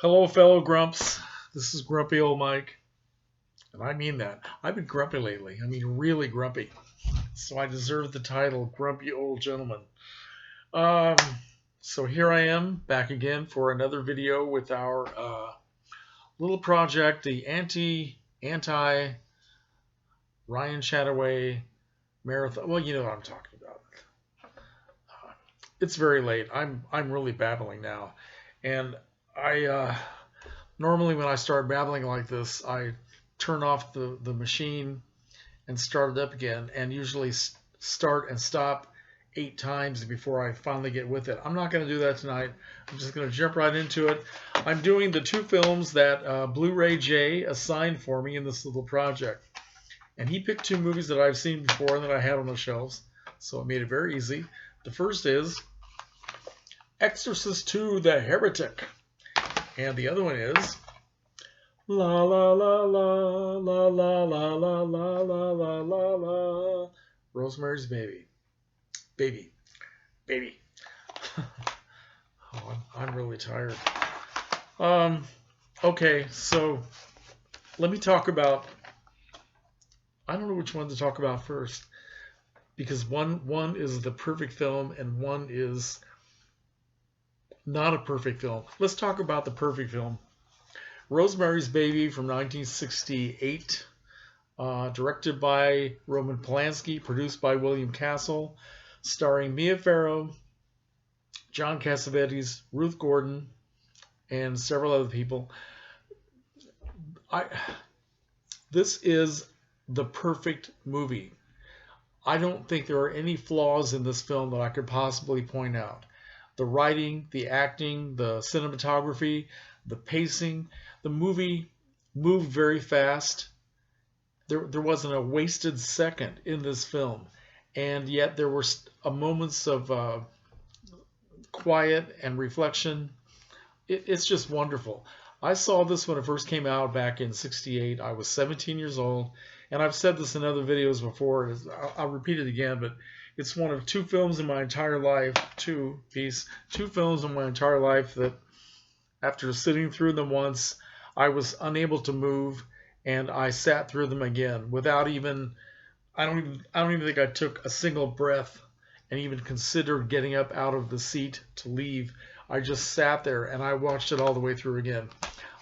Hello, fellow grumps. This is Grumpy Old Mike, and I mean that. I've been grumpy lately. I mean, really grumpy. So I deserve the title, Grumpy Old Gentleman. Um, so here I am, back again for another video with our little project, the Anti-Chattaway Chattaway Marathon. Well, you know what I'm talking about. It's very late. I'm really babbling now, and I normally when I start babbling like this, I turn off the machine and start it up again, and usually start and stop 8 times before I finally get with it. I'm not going to do that tonight. I'm just going to jump right into it. I'm doing the two films that Blu-ray J assigned for me in this little project. And he picked two movies that I've seen before and that I had on the shelves, so it made it very easy. The first is Exorcist II: The Heretic. And the other one is La la la la la la la la la la la la la Rosemary's Baby. Baby. Oh, I'm really tired. Okay, so let me talk about. I don't know which one to talk about first, because one is the perfect film and one is not a perfect film. Let's talk about the perfect film. Rosemary's Baby from 1968, directed by Roman Polanski, produced by William Castle, starring Mia Farrow, John Cassavetes, Ruth Gordon, and several other people. This is the perfect movie. I don't think there are any flaws in this film that I could possibly point out. The writing, the acting, the cinematography, the pacing. The movie moved very fast. There wasn't a wasted second in this film. And yet there were moments of quiet and reflection. It's just wonderful. I saw this when it first came out back in '68. I was 17 years old. And I've said this in other videos before. I'll repeat it again, but it's one of two films in my entire life, two films in my entire life that after sitting through them once, I was unable to move, and I sat through them again without even, I don't even think I took a single breath and even considered getting up out of the seat to leave. I just sat there and I watched it all the way through again.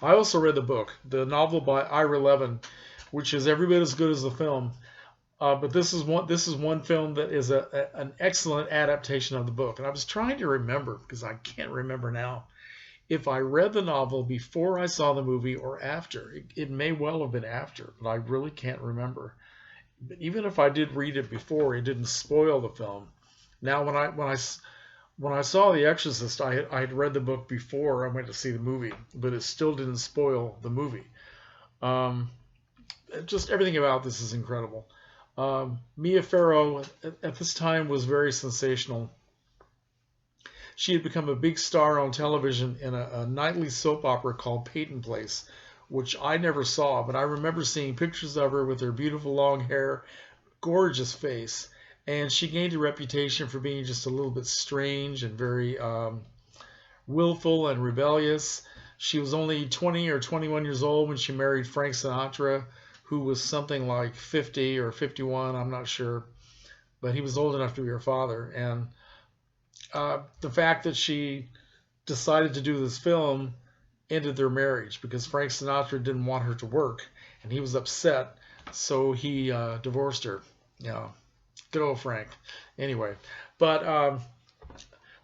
I also read the book, the novel by Ira Levin, which is every bit as good as the film. But this is one film that is an excellent adaptation of the book. And I was trying to remember, because I can't remember now, if I read the novel before I saw the movie or after. It may well have been after, but I really can't remember. But even if I did read it before, it didn't spoil the film. Now, when I saw The Exorcist, I had read the book before I went to see the movie, but it still didn't spoil the movie. Just everything about this is incredible. Mia Farrow at this time was very sensational. She had become a big star on television in a nightly soap opera called Peyton Place, which I never saw, but I remember seeing pictures of her with her beautiful long hair, gorgeous face, and she gained a reputation for being just a little bit strange and very willful and rebellious. She was only 20 or 21 years old when she married Frank Sinatra, who was something like 50 or 51, I'm not sure, but he was old enough to be her father. And the fact that she decided to do this film ended their marriage because Frank Sinatra didn't want her to work, and he was upset, so he divorced her. Good old Frank. Anyway, but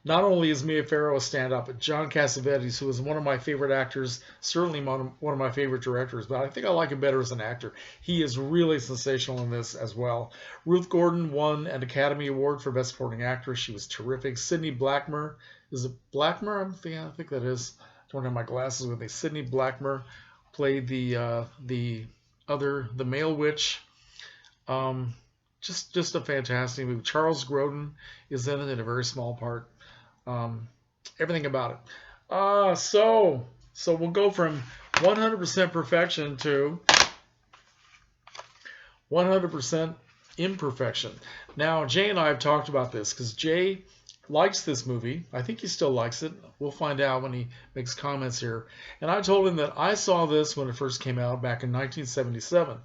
not only is Mia Farrow a standout, but John Cassavetes, who is one of my favorite actors, certainly one of my favorite directors, but I think I like him better as an actor. He is really sensational in this as well. Ruth Gordon won an Academy Award for Best Supporting Actress. She was terrific. Sidney Blackmer, is it Blackmer? I think that is. I don't have my glasses with me. Sidney Blackmer played the male witch. Just a fantastic movie. Charles Grodin is in it in a very small part. Everything about it. So we'll go from 100% perfection to 100% imperfection. Now, Jay and I have talked about this because Jay likes this movie. I think he still likes it. We'll find out when he makes comments here. And I told him that I saw this when it first came out back in 1977,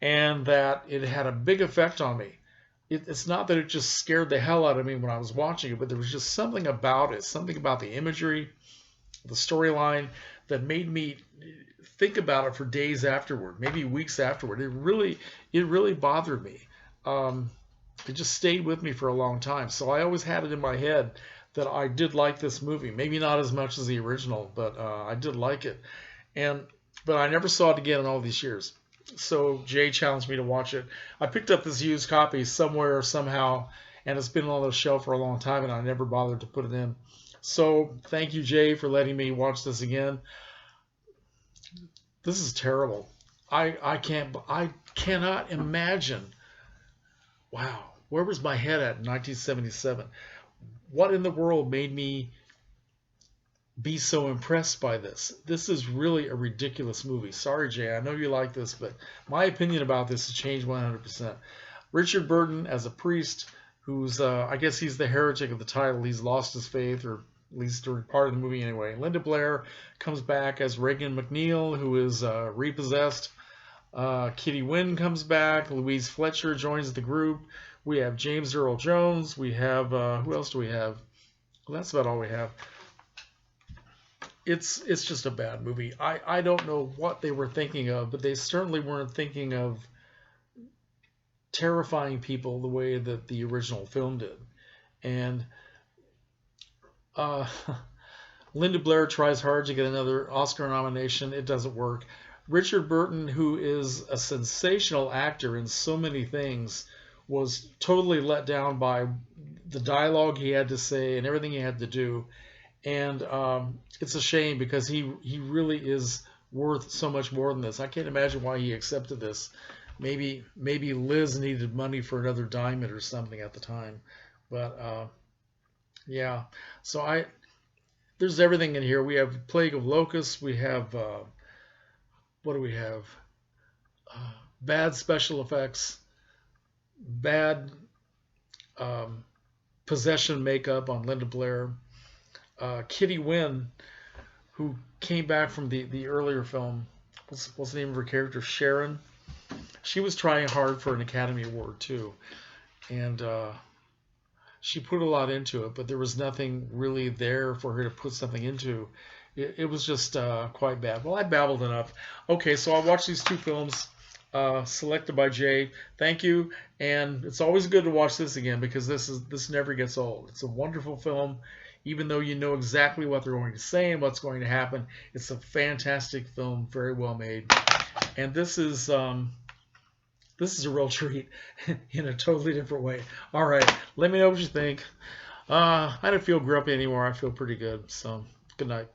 and that it had a big effect on me. It's not that it just scared the hell out of me when I was watching it, but there was just something about it, something about the imagery, the storyline, that made me think about it for days afterward, maybe weeks afterward. It really bothered me. It just stayed with me for a long time. So I always had it in my head that I did like this movie. Maybe not as much as the original, but I did like it. But I never saw it again in all these years. So Jay challenged me to watch it. I picked up this used copy somewhere, somehow, and it's been on the shelf for a long time, and I never bothered to put it in. So thank you, Jay, for letting me watch this again. This is terrible. I cannot imagine. Wow, where was my head at in 1977? What in the world made me be so impressed by this? This is really a ridiculous movie. Sorry, Jay, I know you like this, but my opinion about this has changed 100%. Richard Burton as a priest who's, I guess he's the heretic of the title. He's lost his faith, or at least during part of the movie anyway. Linda Blair comes back as Regan McNeil, who is repossessed. Kitty Wynn comes back. Louise Fletcher joins the group. We have James Earl Jones. We have, who else do we have? Well, that's about all we have. It's just a bad movie. I don't know what they were thinking of, but they certainly weren't thinking of terrifying people the way that the original film did. And Linda Blair tries hard to get another Oscar nomination. It doesn't work. Richard Burton, who is a sensational actor in so many things, was totally let down by the dialogue he had to say and everything he had to do. And it's a shame because he really is worth so much more than this. I can't imagine why he accepted this. Maybe Liz needed money for another diamond or something at the time. But yeah, so there's everything in here. We have Plague of Locusts. We have what do we have? Bad special effects, bad possession makeup on Linda Blair. Kitty Wynn, who came back from the earlier film, what's the name of her character? Sharon. She was trying hard for an Academy Award too, and she put a lot into it, but there was nothing really there for her to put something into. It was just quite bad. Well, I babbled enough. Okay, so I watched these two films selected by Jay. Thank you, and it's always good to watch this again because this never gets old. It's a wonderful film. Even though you know exactly what they're going to say and what's going to happen, it's a fantastic film, very well made. And this is a real treat in a totally different way. All right, let me know what you think. I don't feel grumpy anymore. I feel pretty good. So good night.